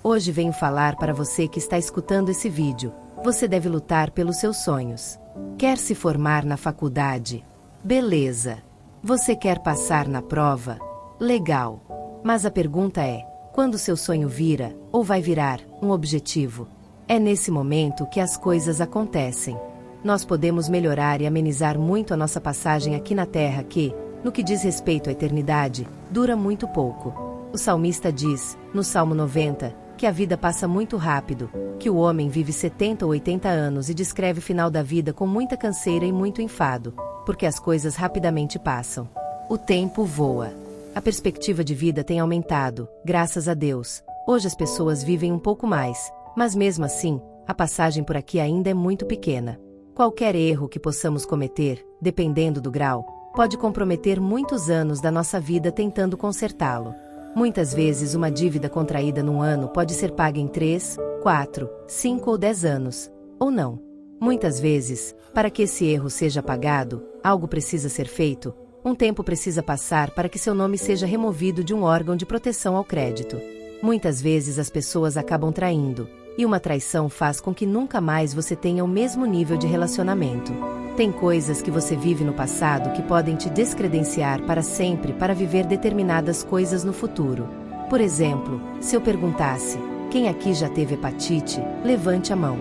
Hoje venho falar para você que está escutando esse vídeo. Você deve lutar pelos seus sonhos. Quer se formar na faculdade? Beleza. Você quer passar na prova? Legal. Mas a pergunta é: quando seu sonho vira, ou vai virar, um objetivo? É nesse momento que as coisas acontecem. Nós podemos melhorar e amenizar muito a nossa passagem aqui na Terra que, no que diz respeito à eternidade, dura muito pouco. O salmista diz, no Salmo 90, que a vida passa muito rápido, que o homem vive 70 ou 80 anos e descreve o final da vida com muita canseira e muito enfado, porque as coisas rapidamente passam. O tempo voa. A perspectiva de vida tem aumentado, graças a Deus. Hoje as pessoas vivem um pouco mais, mas mesmo assim, a passagem por aqui ainda é muito pequena. Qualquer erro que possamos cometer, dependendo do grau, pode comprometer muitos anos da nossa vida tentando consertá-lo. Muitas vezes uma dívida contraída num ano pode ser paga em 3, 4, 5 ou 10 anos, ou não. Muitas vezes, para que esse erro seja pagado, algo precisa ser feito, um tempo precisa passar para que seu nome seja removido de um órgão de proteção ao crédito. Muitas vezes as pessoas acabam traindo, e uma traição faz com que nunca mais você tenha o mesmo nível de relacionamento. Tem coisas que você vive no passado que podem te descredenciar para sempre para viver determinadas coisas no futuro. Por exemplo, se eu perguntasse, quem aqui já teve hepatite, levante a mão.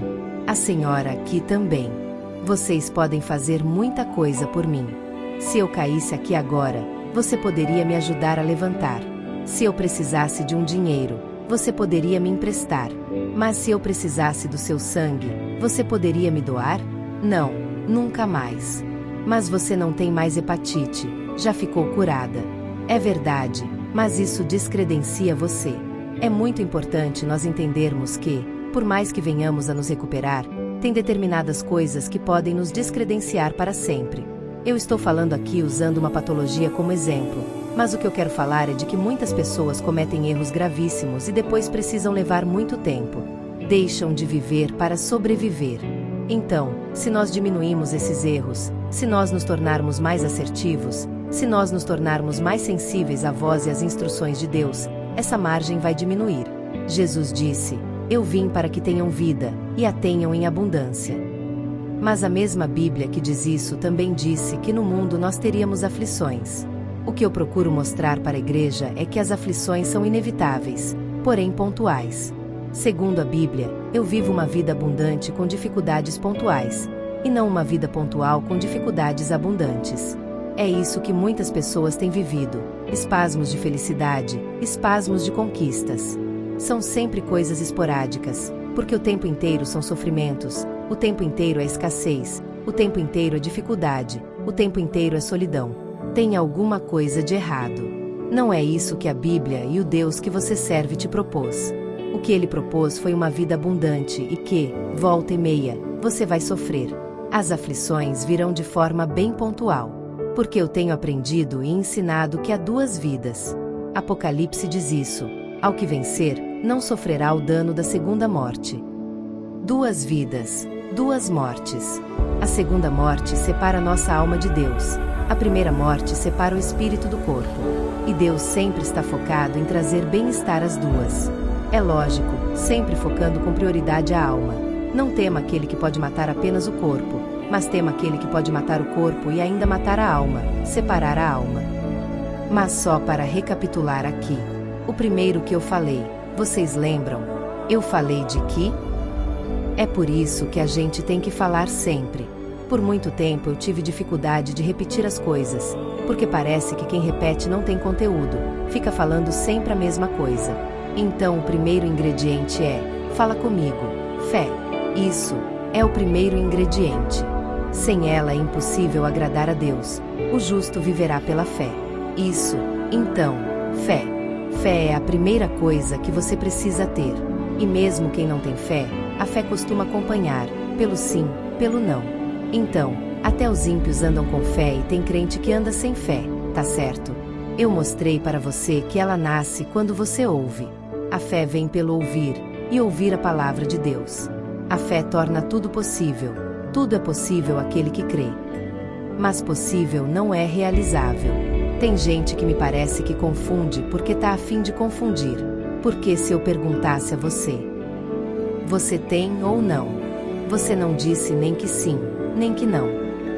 A senhora aqui também. Vocês podem fazer muita coisa por mim. Se eu caísse aqui agora, você poderia me ajudar a levantar. Se eu precisasse de um dinheiro, você poderia me emprestar. Mas se eu precisasse do seu sangue, você poderia me doar? Não, nunca mais. Mas você não tem mais hepatite, já ficou curada. É verdade, mas isso descredencia você. É muito importante nós entendermos que, por mais que venhamos a nos recuperar, tem determinadas coisas que podem nos descredenciar para sempre. Eu estou falando aqui usando uma patologia como exemplo, mas o que eu quero falar é de que muitas pessoas cometem erros gravíssimos e depois precisam levar muito tempo. Deixam de viver para sobreviver. Então, se nós diminuirmos esses erros, se nós nos tornarmos mais assertivos, se nós nos tornarmos mais sensíveis à voz e às instruções de Deus, essa margem vai diminuir. Jesus disse: "Eu vim para que tenham vida, e a tenham em abundância." Mas a mesma Bíblia que diz isso também disse que no mundo nós teríamos aflições. O que eu procuro mostrar para a igreja é que as aflições são inevitáveis, porém pontuais. Segundo a Bíblia, eu vivo uma vida abundante com dificuldades pontuais, e não uma vida pontual com dificuldades abundantes. É isso que muitas pessoas têm vivido: espasmos de felicidade, espasmos de conquistas. São sempre coisas esporádicas, porque o tempo inteiro são sofrimentos, o tempo inteiro é escassez, o tempo inteiro é dificuldade, o tempo inteiro é solidão. Tem alguma coisa de errado. Não é isso que a Bíblia e o Deus que você serve te propôs. O que ele propôs foi uma vida abundante e que, volta e meia, você vai sofrer. As aflições virão de forma bem pontual. Porque eu tenho aprendido e ensinado que há duas vidas. Apocalipse diz isso: ao que vencer, não sofrerá o dano da segunda morte. Duas vidas, duas mortes. A segunda morte separa nossa alma de Deus. A primeira morte separa o espírito do corpo. E Deus sempre está focado em trazer bem-estar às duas. É lógico, sempre focando com prioridade a alma. Não tema aquele que pode matar apenas o corpo, mas tema aquele que pode matar o corpo e ainda matar a alma, separar a alma. Mas só para recapitular aqui. O primeiro que eu falei, vocês lembram? Eu falei de que? É por isso que a gente tem que falar sempre. Por muito tempo eu tive dificuldade de repetir as coisas, porque parece que quem repete não tem conteúdo, fica falando sempre a mesma coisa. Então o primeiro ingrediente é: fala comigo, fé. Isso é o primeiro ingrediente. Sem ela é impossível agradar a Deus. O justo viverá pela fé. Isso, então, fé. Fé é a primeira coisa que você precisa ter. E mesmo quem não tem fé, a fé costuma acompanhar, pelo sim, pelo não. Então, até os ímpios andam com fé e tem crente que anda sem fé, tá certo? Eu mostrei para você que ela nasce quando você ouve. A fé vem pelo ouvir, e ouvir a palavra de Deus. A fé torna tudo possível. Tudo é possível àquele que crê. Mas possível não é realizável. Tem gente que me parece que confunde porque tá a fim de confundir. Porque se eu perguntasse a você, você tem ou não? Você não disse nem que sim, nem que não.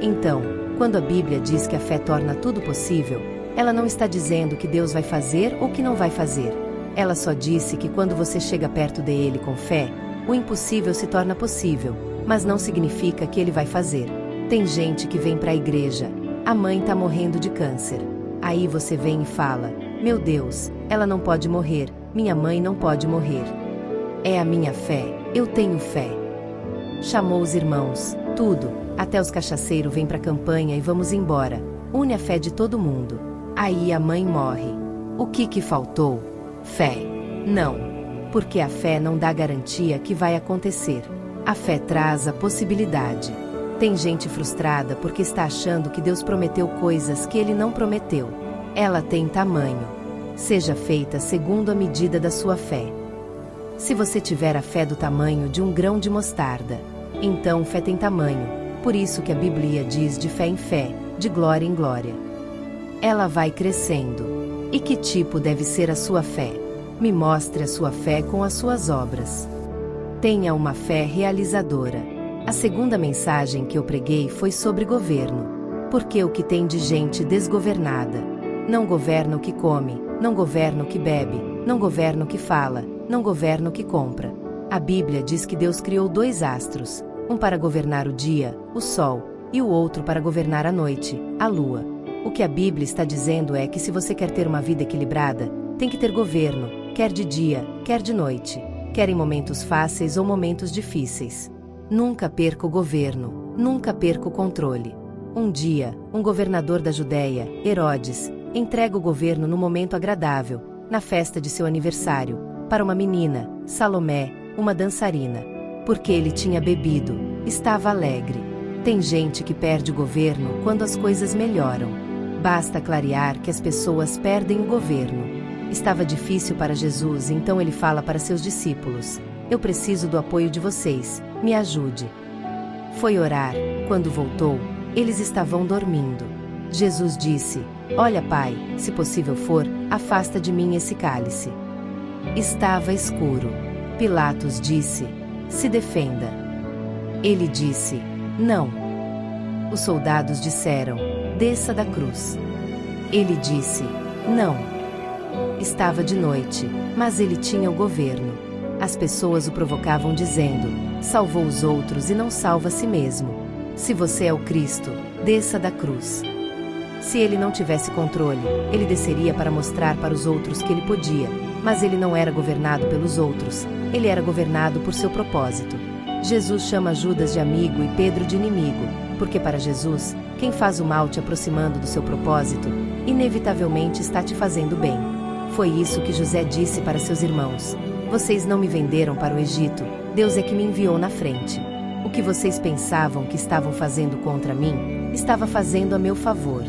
Então, quando a Bíblia diz que a fé torna tudo possível, ela não está dizendo que Deus vai fazer ou que não vai fazer. Ela só disse que quando você chega perto dele com fé, o impossível se torna possível, mas não significa que ele vai fazer. Tem gente que vem para a igreja, a mãe tá morrendo de câncer. Aí você vem e fala, meu Deus, ela não pode morrer, minha mãe não pode morrer. É a minha fé, eu tenho fé. Chamou os irmãos, tudo, até os cachaceiros vêm para a campanha e vamos embora. Une a fé de todo mundo. Aí a mãe morre. O que faltou? Fé. Não. Porque a fé não dá garantia que vai acontecer. A fé traz a possibilidade. Tem gente frustrada porque está achando que Deus prometeu coisas que Ele não prometeu. Ela tem tamanho. Seja feita segundo a medida da sua fé. Se você tiver a fé do tamanho de um grão de mostarda, então fé tem tamanho. Por isso que a Bíblia diz de fé em fé, de glória em glória. Ela vai crescendo. E que tipo deve ser a sua fé? Me mostre a sua fé com as suas obras. Tenha uma fé realizadora. A segunda mensagem que eu preguei foi sobre governo. Porque o que tem de gente desgovernada? Não governa o que come, não governa o que bebe, não governa o que fala, não governa o que compra. A Bíblia diz que Deus criou 2 astros, um para governar o dia, o sol, e o outro para governar a noite, a lua. O que a Bíblia está dizendo é que se você quer ter uma vida equilibrada, tem que ter governo, quer de dia, quer de noite, quer em momentos fáceis ou momentos difíceis. Nunca perca o governo, nunca perca o controle. Um dia, um governador da Judéia, Herodes, entrega o governo no momento agradável, na festa de seu aniversário, para uma menina, Salomé, uma dançarina. Porque ele tinha bebido, estava alegre. Tem gente que perde o governo quando as coisas melhoram. Basta clarear que as pessoas perdem o governo. Estava difícil para Jesus, então ele fala para seus discípulos, eu preciso do apoio de vocês, me ajude. Foi orar, quando voltou, eles estavam dormindo. Jesus disse, olha Pai, se possível for, afasta de mim esse cálice. Estava escuro. Pilatos disse, se defenda. Ele disse, não. Os soldados disseram, desça da cruz. Ele disse, não. Estava de noite, mas ele tinha o governo. As pessoas o provocavam dizendo, salvou os outros e não salva a si mesmo. Se você é o Cristo, desça da cruz. Se ele não tivesse controle, ele desceria para mostrar para os outros que ele podia, mas ele não era governado pelos outros, ele era governado por seu propósito. Jesus chama Judas de amigo e Pedro de inimigo, porque para Jesus, quem faz o mal te aproximando do seu propósito, inevitavelmente está te fazendo bem. Foi isso que José disse para seus irmãos. Vocês não me venderam para o Egito, Deus é que me enviou na frente. O que vocês pensavam que estavam fazendo contra mim, estava fazendo a meu favor.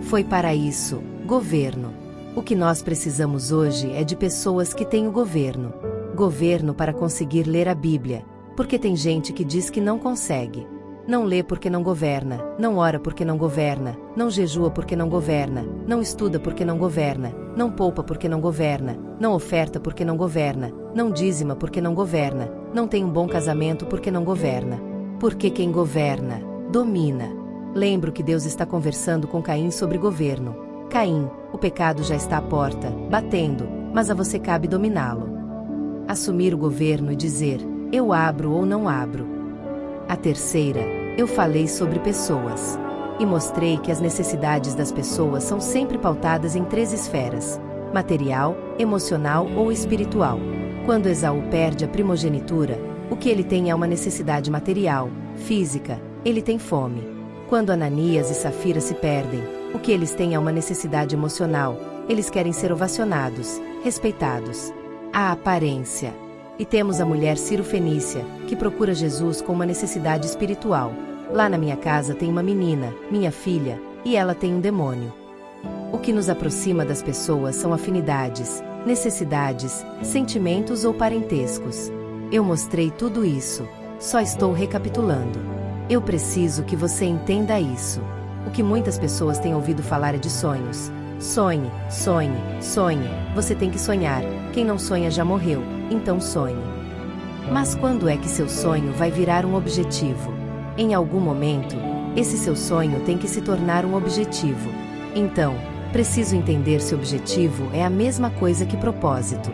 Foi para isso, governo. O que nós precisamos hoje é de pessoas que têm o governo. Governo para conseguir ler a Bíblia, porque tem gente que diz que não consegue. Não lê porque não governa, não ora porque não governa, não jejua porque não governa, não estuda porque não governa, não poupa porque não governa, não oferta porque não governa, não dízima porque não governa, não tem um bom casamento porque não governa. Porque quem governa, domina. Lembro que Deus está conversando com Caim sobre governo. Caim, o pecado já está à porta, batendo, mas a você cabe dominá-lo. Assumir o governo e dizer, eu abro ou não abro. A terceira, eu falei sobre pessoas. E mostrei que as necessidades das pessoas são sempre pautadas em 3 esferas: material, emocional ou espiritual. Quando Esaú perde a primogenitura, o que ele tem é uma necessidade material, física, ele tem fome. Quando Ananias e Safira se perdem, o que eles têm é uma necessidade emocional, eles querem ser ovacionados, respeitados. A aparência. E temos a mulher Ciro-Fenícia, que procura Jesus com uma necessidade espiritual. Lá na minha casa tem uma menina, minha filha, e ela tem um demônio. O que nos aproxima das pessoas são afinidades, necessidades, sentimentos ou parentescos. Eu mostrei tudo isso, só estou recapitulando. Eu preciso que você entenda isso. O que muitas pessoas têm ouvido falar é de sonhos. Sonhe, sonhe, sonhe. Você tem que sonhar. Quem não sonha já morreu, então sonhe. Mas quando é que seu sonho vai virar um objetivo? Em algum momento, esse seu sonho tem que se tornar um objetivo. Então, preciso entender se objetivo é a mesma coisa que propósito.